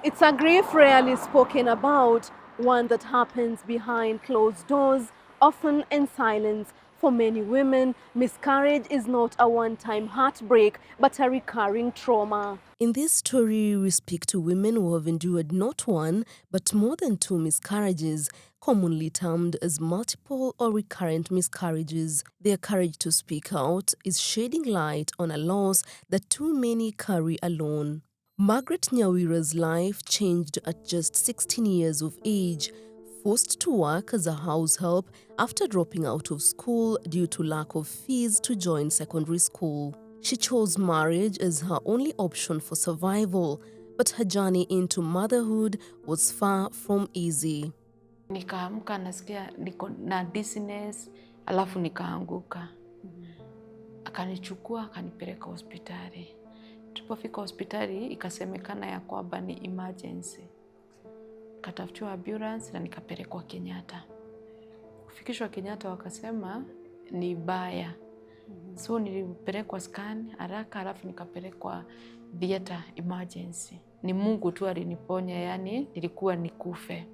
It's a grief rarely spoken about, one that happens behind closed doors, often in silence. For many women, miscarriage is not a one-time heartbreak, but a recurring trauma. In this story, we speak to women who have endured not one, but more than 2 miscarriages, commonly termed as multiple or recurrent miscarriages. Their courage to speak out is shedding light on a loss that too many carry alone. Margaret Nyawira's life changed at just 16 years of age, forced to work as a house help after dropping out of school due to lack of fees to join secondary school. She chose marriage as her only option for survival, but her journey into motherhood was far from easy. Nikaamka nasikia niko na dizziness, alafu nikaanguka. Akanichukua akanipeleka hospitali. Tulipofika hospitali ikasemekana ya kwamba ni emergency. Katafutiwa ambulance na nikapelekwa Kenyatta. Kufikishwa Kenyatta wakasema ni baya. So nilipelekwa scan haraka, alafu nikapelekwa theater emergency. Ni Mungu tu aliniponya, yani nilikuwa nikufe.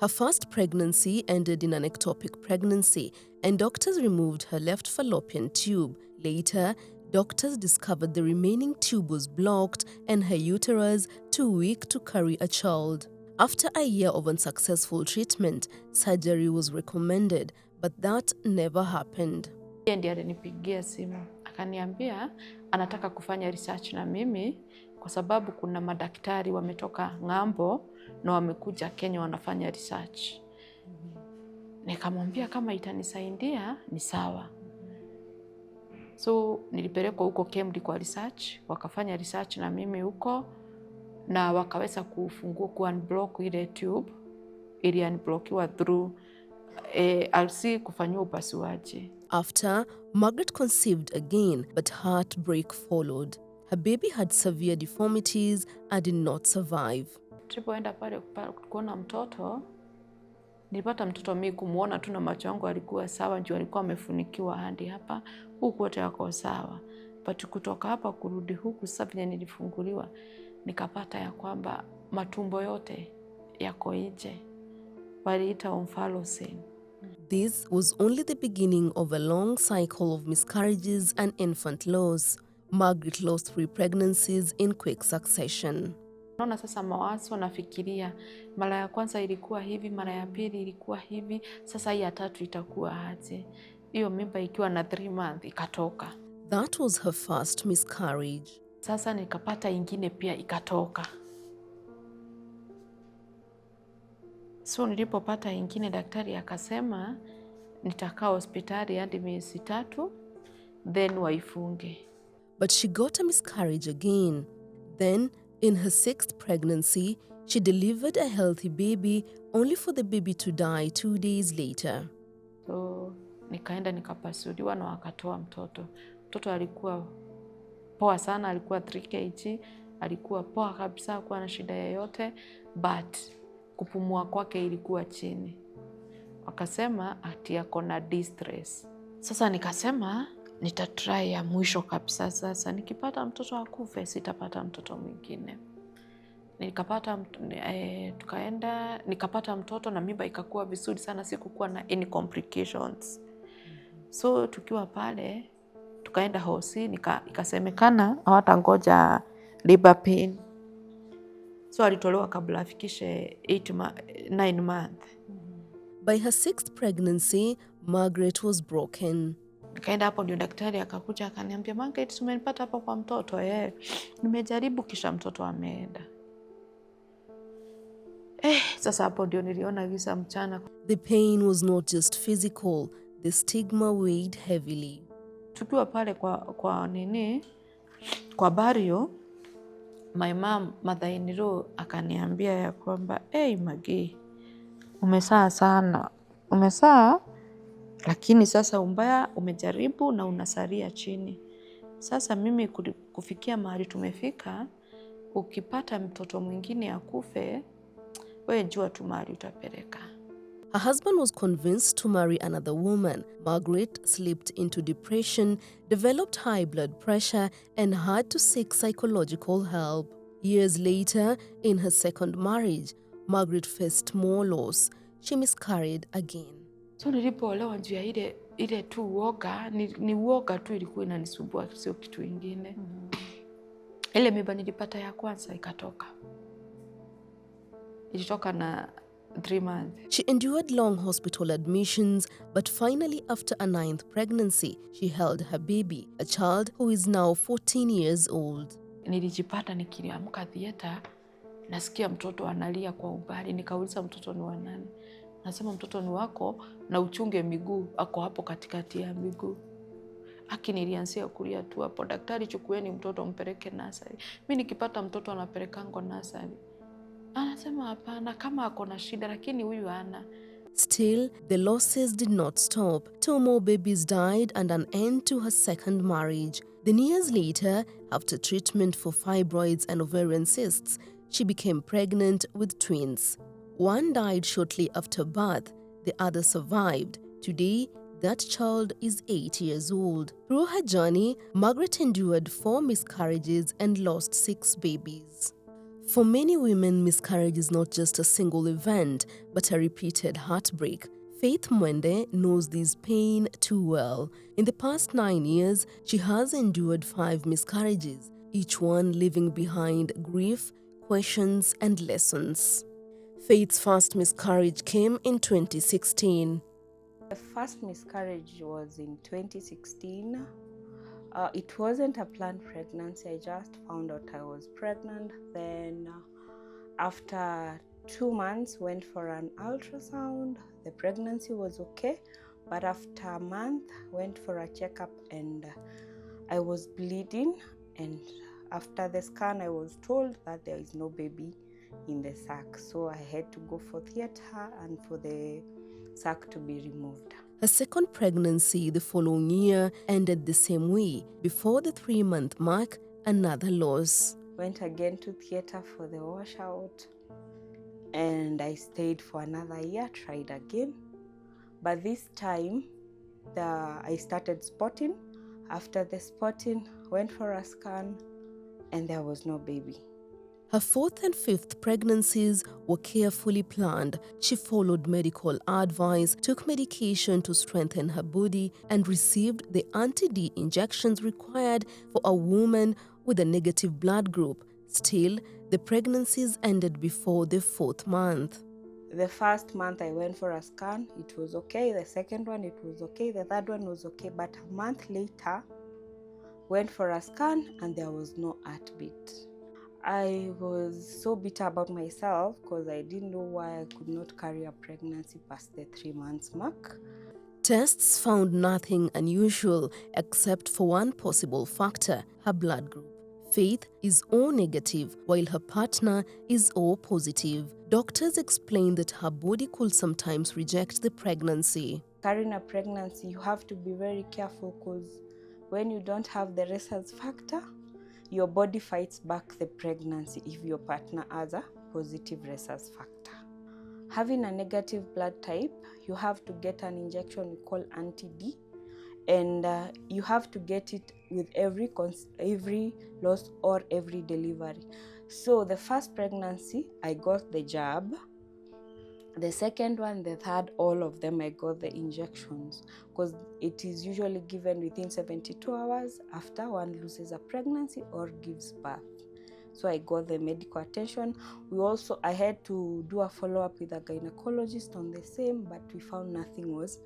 Her first pregnancy ended in an ectopic pregnancy, and doctors removed her left fallopian tube. Later, doctors discovered the remaining tube was blocked and her uterus too weak to carry a child. After a year of unsuccessful treatment, surgery was recommended, but that never happened. Yeye ndiye alinipigia simu, akaniambia anataka kufanya research na mimi kwa sababu kuna madaktari wametoka ng'ambo na wamekuja Kenya wanafanya research. Nikamwambia kama itanisaidia ni sawa. So nilipelekwa huko Chemwey kwa research, wakafanya research na mimi huko na wakaweza kufungua unblock ile tube ili unblockiwa through RC kufanywa upasuaji. After, Margaret conceived again, but heartbreak followed. Her baby had severe deformities and did not survive. Tulipoenda pale kuona mtoto, nilipata mtoto mimi kumuona tu na macho yangu alikuwa sawa, ndio alikuwa amefunikiwa hadi hapa, huku wote wako sawa. But kutoka hapa kurudi huku sasa vile nilifunguliwa, nikapata ya kwamba matumbo yote yako nje. Waliita omphalocene. This was only the beginning of a long cycle of miscarriages and infant loss. Margaret lost 3 pregnancies in quick succession. Naona sasa mawazo nafikiria, mara ya kwanza ilikuwa hivi, mara ya pili ilikuwa hivi, sasa hii ya tatu itakuwa aje? Hiyo mimba ikiwa na 3 months ikatoka. That was her first miscarriage. Sasa nikapata ingine pia ikatoka. So nilipopata ingine daktari akasema nitakaa hospitali hadi miezi 3 then waifunge. But she got a miscarriage again. Then, in her 6th pregnancy, she delivered a healthy baby only for the baby to die 2 days later. So nikaenda nikapasuliwa na wakatoa mtoto. Mtoto alikuwa poa sana, alikuwa 3 kg, alikuwa poa kabisa, hakuwa na shida yoyote, but kupumua kwake ilikuwa chini. Wakasema ati yako na distress. Sasa nikasema nitatry ya mwisho kabisa sasa. Nikipata mtoto akufe, sitapata mtoto mwingine. Nikapata mtoto na mimba ikakuwa vizuri sana, sikukuwa na any complications. So tukiwa pale, tukaenda hosi, ikasemekana hawatangoja labor pain. So alitolewa kabla afikishe 9 months. By her 6th pregnancy, Margaret was broken. Nikaenda hapo ndio daktari akakuja akaniambia, Margaret, umenipata hapa kwa mtoto? Nimejaribu kisha mtoto ameenda. Sasa hapo ndio niliona giza mchana. The pain was not just physical, the stigma weighed heavily. Tukiwa pale kwa bario, my mom, mother Njiru, akaniambia ya kwamba, Magi, umesaa sana. Umesaa, lakini sasa umbaya umejaribu na unasalia chini. Sasa mimi kufikia mahali tumefika, ukipata mtoto mwingine akufe, wewe jua tu mahali utapeleka. Her husband was convinced to marry another woman. Margaret slipped into depression, developed high blood pressure, and had to seek psychological help. Years later, in her second marriage, Margaret faced more loss. She miscarried again. So nilipoolewa juu ya ile tu uoga, ni uoga tu ilikuwa inanisumbua, sio kitu ingine. Ile mimba nilipata ya kwanza ikatoka. Ilitoka na 3 months. She endured long hospital admissions, but finally after a 9th pregnancy, she held her baby, a child who is now 14 years old. Nilijipata nikiamka theater, nasikia mtoto analia kwa umbali, nikauliza mtoto ni wa nani? Nasema mtoto ni wako na uchunge miguu, ako hapo katikati ya miguu. Haki nilianzia kulia tu hapo, daktari chukueni mtoto mpeleke nursery. Mimi nikipata mtoto anapelekango nursery. Anasema hapana, kama ako na shida lakini huyu hana. Still, the losses did not stop. 2 more babies died and an end to her second marriage. Then years later, after treatment for fibroids and ovarian cysts, she became pregnant with twins. One died shortly after birth, the other survived. Today, that child is 8 years old. Through her journey, Margaret endured 4 miscarriages and lost 6 babies. For many women, miscarriage is not just a single event, but a repeated heartbreak. Faith Mwende knows this pain too well. In the past 9 years, she has endured 5 miscarriages, each one leaving behind grief, questions, and lessons. Faith's first miscarriage came in 2016. The first miscarriage was in 2016. It wasn't a planned pregnancy. I just found out I was pregnant. Then after 2 months, went for an ultrasound. The pregnancy was okay. But after a month, went for a checkup and I was bleeding. And after the scan, I was told that there is no baby in the sac. So I had to go for theater and for the sac to be removed. Her second pregnancy the following year ended the same way. Before the 3-month mark, another loss. Went again to theater for the washout and I stayed for another year, tried again. But this time, I started spotting. After the spotting, went for a scan and there was no baby. Her 4th and 5th pregnancies were carefully planned. She followed medical advice, took medication to strengthen her body, and received the anti-D injections required for a woman with a negative blood group. Still, the pregnancies ended before the 4th month. The first month I went for a scan, it was okay. The second one, it was okay. The third one was okay. But a month later, went for a scan and there was no heartbeat. I was so bitter about myself because I didn't know why I could not carry a pregnancy past the 3 months mark. Tests found nothing unusual except for one possible factor, her blood group. Faith is O negative while her partner is O positive. Doctors explained that her body could sometimes reject the pregnancy. Carrying a pregnancy, you have to be very careful because when you don't have the rhesus factor, your body fights back the pregnancy if your partner has a positive rhesus factor. Having a negative blood type, you have to get an injection we call anti-D, and you have to get it with every loss or every delivery. So the first pregnancy, I got the jab. The second one, the third, all of them I got the injections because it is usually given within 72 hours after one loses a pregnancy or gives birth. So I got the medical attention. I had to do a follow-up with a gynecologist on the same, but we found nothing was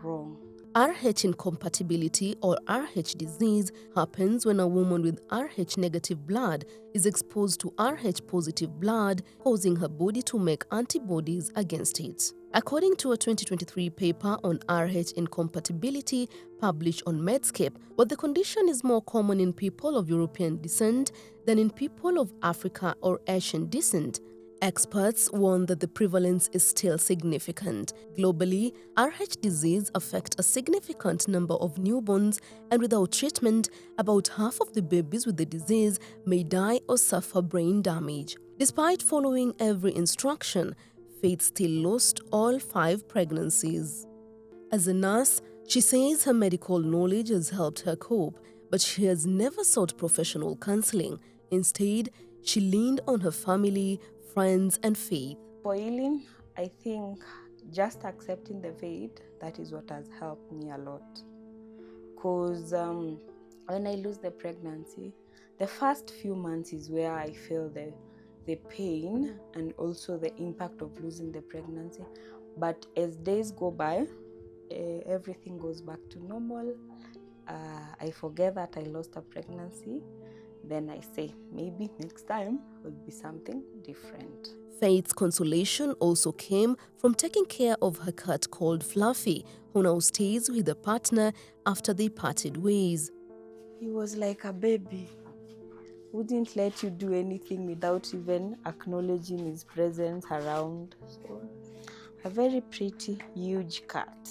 wrong. RH incompatibility or RH disease happens when a woman with RH negative blood is exposed to RH positive blood, causing her body to make antibodies against it. According to a 2023 paper on RH incompatibility published on Medscape, while the condition is more common in people of European descent than in people of Africa or Asian descent, experts warn that the prevalence is still significant. Globally, RH disease affects a significant number of newborns, and without treatment, about half of the babies with the disease may die or suffer brain damage. Despite following every instruction, Faith still lost all 5 pregnancies. As a nurse, she says her medical knowledge has helped her cope, but she has never sought professional counseling. Instead, She leaned on her family, friends, and faith. For healing, I think just accepting the fate, that is what has helped me a lot. Because when I lose the pregnancy, the first few months is where I feel the pain and also the impact of losing the pregnancy. But as days go by, everything goes back to normal. I forget that I lost a pregnancy. Then I say, maybe next time will be something different. Faith's consolation also came from taking care of her cat called Fluffy, who now stays with her partner after they parted ways. He was like a baby. Wouldn't let you do anything without even acknowledging his presence around. So, a very pretty, huge cat.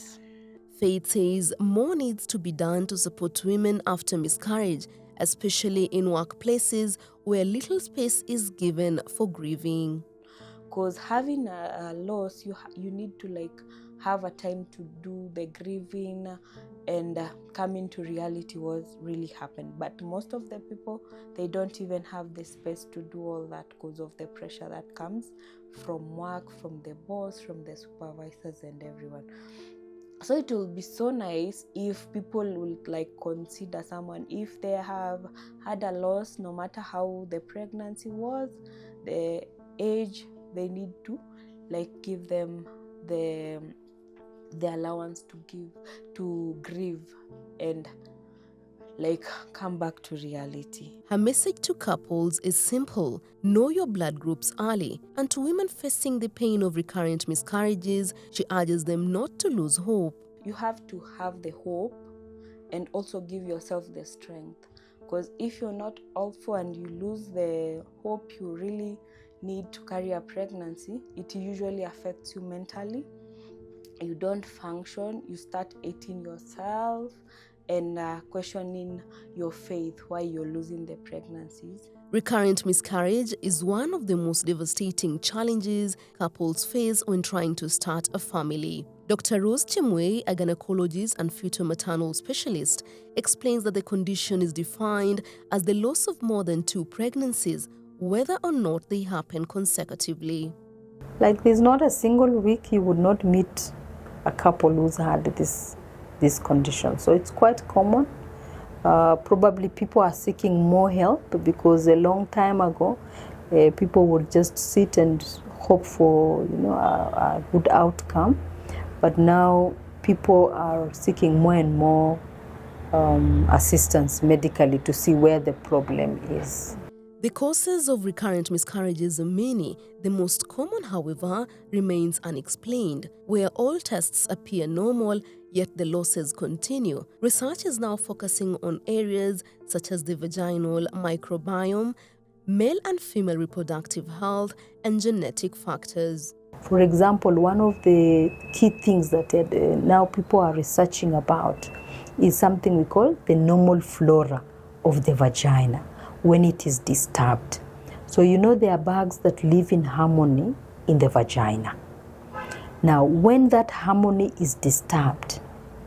Faith says more needs to be done to support women after miscarriage, especially in workplaces where little space is given for grieving. Because having a loss, you need to have a time to do the grieving and come into reality what's really happened. But most of the people, they don't even have the space to do all that because of the pressure that comes from work, from the boss, from the supervisors and everyone. So it will be so nice if people would consider someone, if they have had a loss, no matter how the pregnancy was, the age, they need to give them the allowance to grieve and come back to reality. Her message to couples is simple: know your blood groups early. And to women facing the pain of recurrent miscarriages, she urges them not to lose hope. You have to have the hope and also give yourself the strength. Because if you're not hopeful and you lose the hope you really need to carry a pregnancy, it usually affects you mentally. You don't function, you start hating yourself and questioning your faith why you're losing the pregnancies. Recurrent miscarriage is one of the most devastating challenges couples face when trying to start a family. Dr. Rosa Chemwey, a gynecologist and fetal maternal specialist, explains that the condition is defined as the loss of more than 2 pregnancies, whether or not they happen consecutively. There's not a single week you would not meet a couple who's had this condition. So it's quite common. Probably people are seeking more help because a long time ago, people would just sit and hope for a good outcome. But now people are seeking more and more assistance medically to see where the problem is. The causes of recurrent miscarriages are many. The most common, however, remains unexplained, where all tests appear normal, yet the losses continue. Research is now focusing on areas such as the vaginal microbiome, male and female reproductive health, and genetic factors. For example, one of the key things that now people are researching about is something we call the normal flora of the vagina when it is disturbed. So there are bugs that live in harmony in the vagina. Now, when that harmony is disturbed,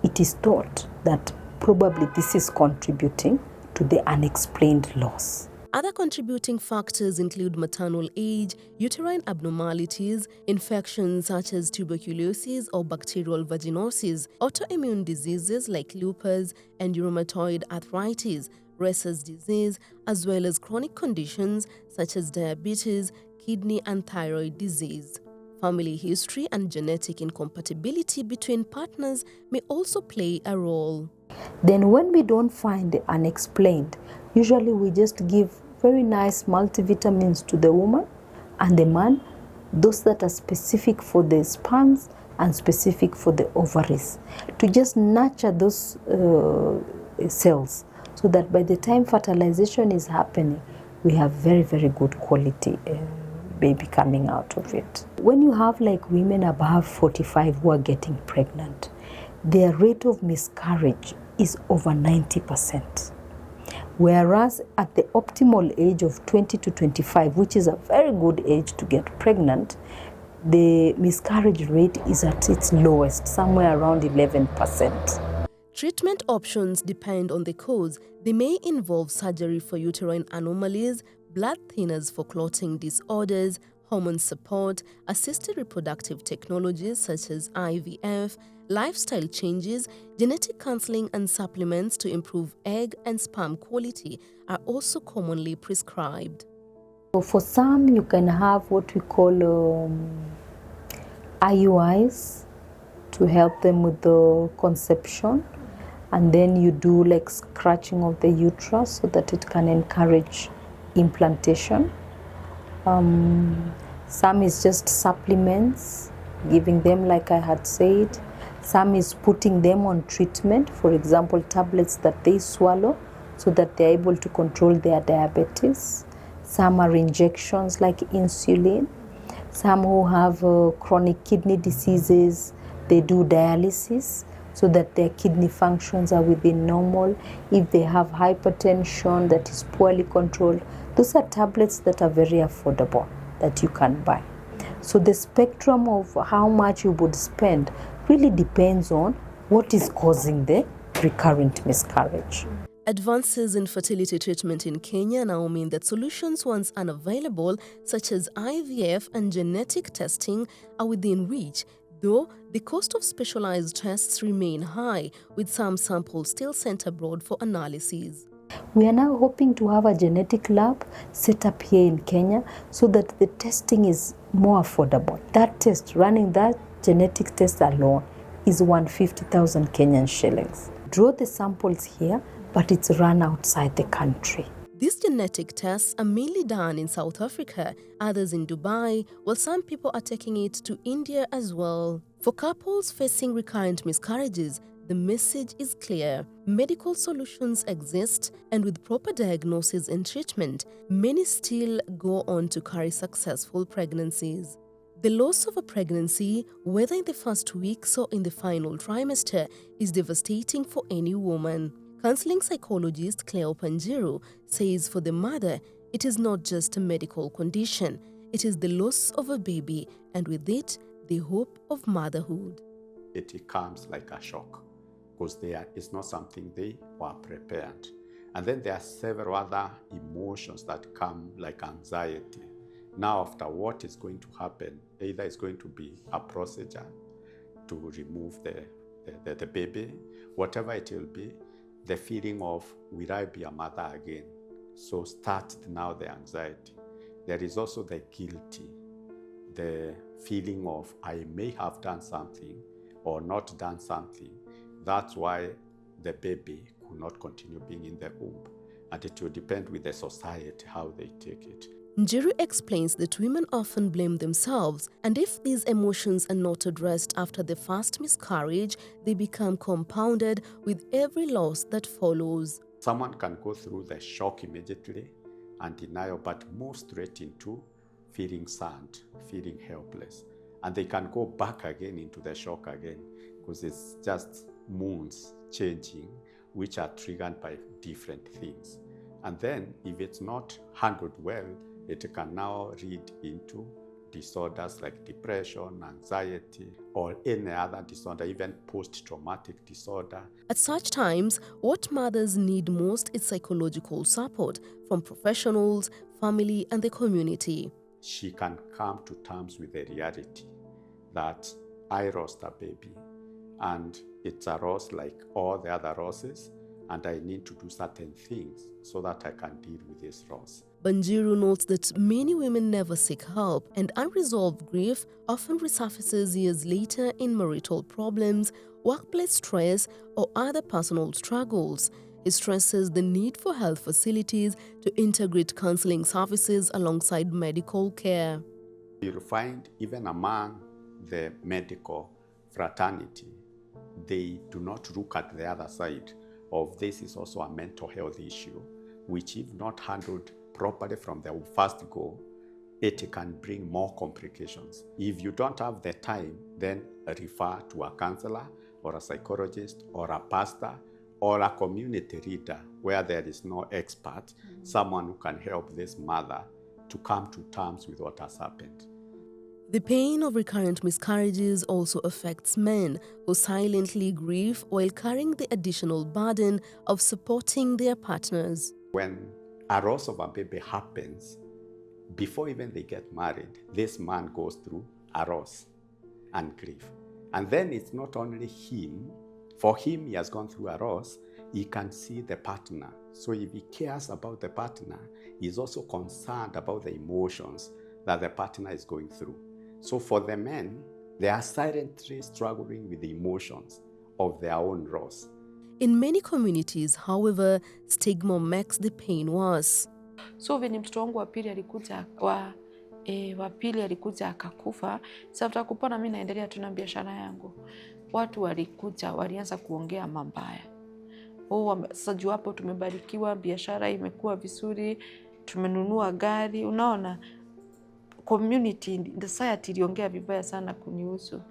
it is thought that probably this is contributing to the unexplained loss. Other contributing factors include maternal age, uterine abnormalities, infections such as tuberculosis or bacterial vaginosis, autoimmune diseases like lupus and rheumatoid arthritis, Rosa's disease, as well as chronic conditions such as diabetes, kidney and thyroid disease. Family history and genetic incompatibility between partners may also play a role. Then when we don't find the unexplained, usually we just give very nice multivitamins to the woman and the man, those that are specific for the sperms and specific for the ovaries, to just nurture those cells so that by the time fertilization is happening, we have very, very good quality baby coming out of it. When you have women above 45 who are getting pregnant, their rate of miscarriage is over 90%. Whereas at the optimal age of 20 to 25, which is a very good age to get pregnant, the miscarriage rate is at its lowest, somewhere around 11%. Treatment options depend on the cause. They may involve surgery for uterine anomalies, blood thinners for clotting disorders, hormone support, assisted reproductive technologies such as IVF, lifestyle changes, genetic counseling and supplements to improve egg and sperm quality are also commonly prescribed. So for some, you can have what we call IUIs to help them with the conception, and then you do like scratching of the uterus so that it can encourage implantation. Some is just supplements, giving them like I had said. Some is putting them on treatment, for example, tablets that they swallow so that they're able to control their diabetes. Some are injections like insulin. Some who have chronic kidney diseases, they do dialysis so that their kidney functions are within normal. If they have hypertension that is poorly controlled, those are tablets that are very affordable that you can buy. So the spectrum of how much you would spend really depends on what is causing the recurrent miscarriage. Advances in fertility treatment in Kenya now mean that solutions once unavailable, such as IVF and genetic testing, are within reach, though the cost of specialized tests remain high, with some samples still sent abroad for analysis. We are now hoping to have a genetic lab set up here in Kenya so that the testing is more affordable. That test, running that genetic test alone, is 150,000 Kenyan shillings. Draw the samples here, but it's run outside the country. These genetic tests are mainly done in South Africa, others in Dubai, while some people are taking it to India as well. For couples facing recurrent miscarriages, the message is clear. Medical solutions exist, and with proper diagnosis and treatment, many still go on to carry successful pregnancies. The loss of a pregnancy, whether in the first weeks or in the final trimester, is devastating for any woman. Counseling psychologist Cleopa Njiru says for the mother, it is not just a medical condition, it is the loss of a baby, and with it, the hope of motherhood. It comes like a shock because it's not something they were prepared. And then there are several other emotions that come like anxiety. Now after what is going to happen, either it's going to be a procedure to remove the baby, whatever it will be, the feeling of, will I be a mother again? So starts now the anxiety. There is also the guilty, the feeling of, I may have done something or not done something. That's why the baby could not continue being in the womb. And it will depend with the society how they take it. Njiru explains that women often blame themselves, and if these emotions are not addressed after the first miscarriage, they become compounded with every loss that follows. Someone can go through the shock immediately and denial, but move straight into feeling sad, feeling helpless. And they can go back again into the shock again because it's just moons changing, which are triggered by different things. And then if it's not handled well, it can now lead into disorders like depression, anxiety, or any other disorder, even post-traumatic disorder. At such times, what mothers need most is psychological support from professionals, family, and the community. She can come to terms with the reality that I lost a baby, and it's a loss like all the other losses, and I need to do certain things so that I can deal with this loss. Njiru notes that many women never seek help, and unresolved grief often resurfaces years later in marital problems, workplace stress, or other personal struggles. He stresses the need for health facilities to integrate counseling services alongside medical care. You'll find even among the medical fraternity, they do not look at the other side of this is also a mental health issue, which if not handled properly from the first go, it can bring more complications. If you don't have the time, then refer to a counselor or a psychologist or a pastor or a community leader where there is no expert, someone who can help this mother to come to terms with what has happened. The pain of recurrent miscarriages also affects men who silently grieve while carrying the additional burden of supporting their partners. When a loss of a baby happens before even they get married. This man goes through a loss and grief. And then it's not only him. For him, he has gone through a loss. He can see the partner. So if he cares about the partner, he's also concerned about the emotions that the partner is going through. So for the men, they are silently struggling with the emotions of their own loss. In many communities, however, stigma makes the pain worse. So venye mtoto wangu wa pili alikuja akakufa, sasa kupona mimi naendelea tu na biashara yangu. Watu walianza kuongea mabaya. Sasa juu hapo tumebarikiwa, biashara imekuwa vizuri, tumenunua gari, unaona? Community, society iliongea vibaya sana kunihusu.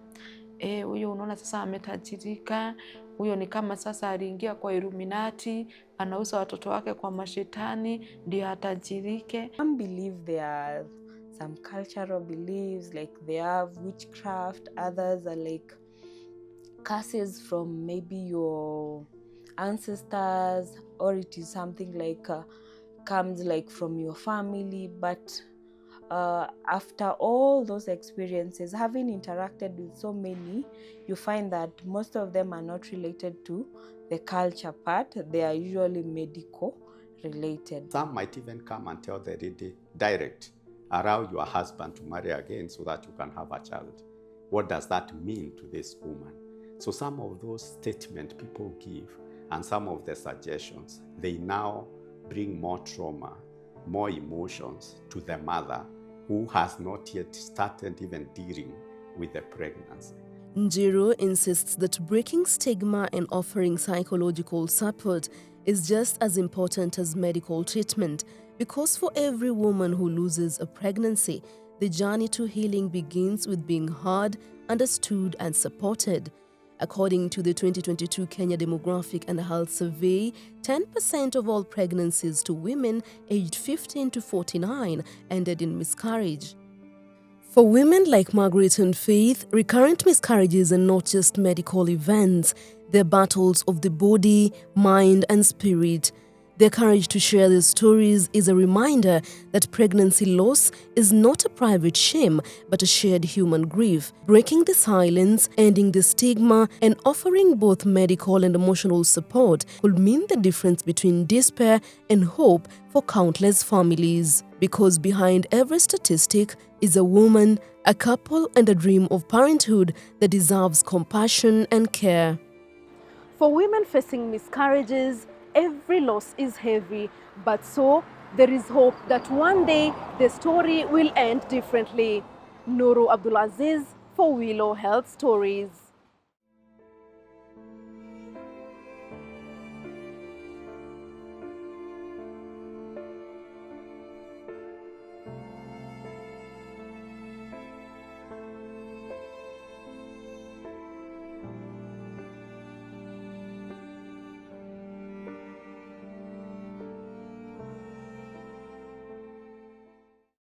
Huyo unaona sasa ametajirika, huyo ni kama sasa aliingia kwa Illuminati, anauza watoto wake kwa mashetani ndio atajirike. Some believe there are some cultural beliefs, like they have witchcraft. Others are like curses from maybe your ancestors, or it is something like comes like from your family. But after all those experiences, having interacted with so many, you find that most of them are not related to the culture part. They are usually medical related. Some might even come and tell the lady direct, allow your husband to marry again so that you can have a child. What does that mean to this woman? So some of those statements people give and some of the suggestions, they now bring more trauma, more emotions to the mother who has not yet started even dealing with the pregnancy. Njiru insists that breaking stigma and offering psychological support is just as important as medical treatment, because for every woman who loses a pregnancy, the journey to healing begins with being heard, understood, and supported. According to the 2022 Kenya Demographic and Health Survey, 10% of all pregnancies to women aged 15 to 49 ended in miscarriage. For women like Margaret and Faith, recurrent miscarriages are not just medical events, they're battles of the body, mind, and spirit. Their courage to share their stories is a reminder that pregnancy loss is not a private shame, but a shared human grief. Breaking the silence, ending the stigma, and offering both medical and emotional support could mean the difference between despair and hope for countless families. Because behind every statistic is a woman, a couple, and a dream of parenthood that deserves compassion and care. For women facing miscarriages, every loss is heavy, but so there is hope that one day the story will end differently. Nuru Abdulaziz for Willow Health Stories.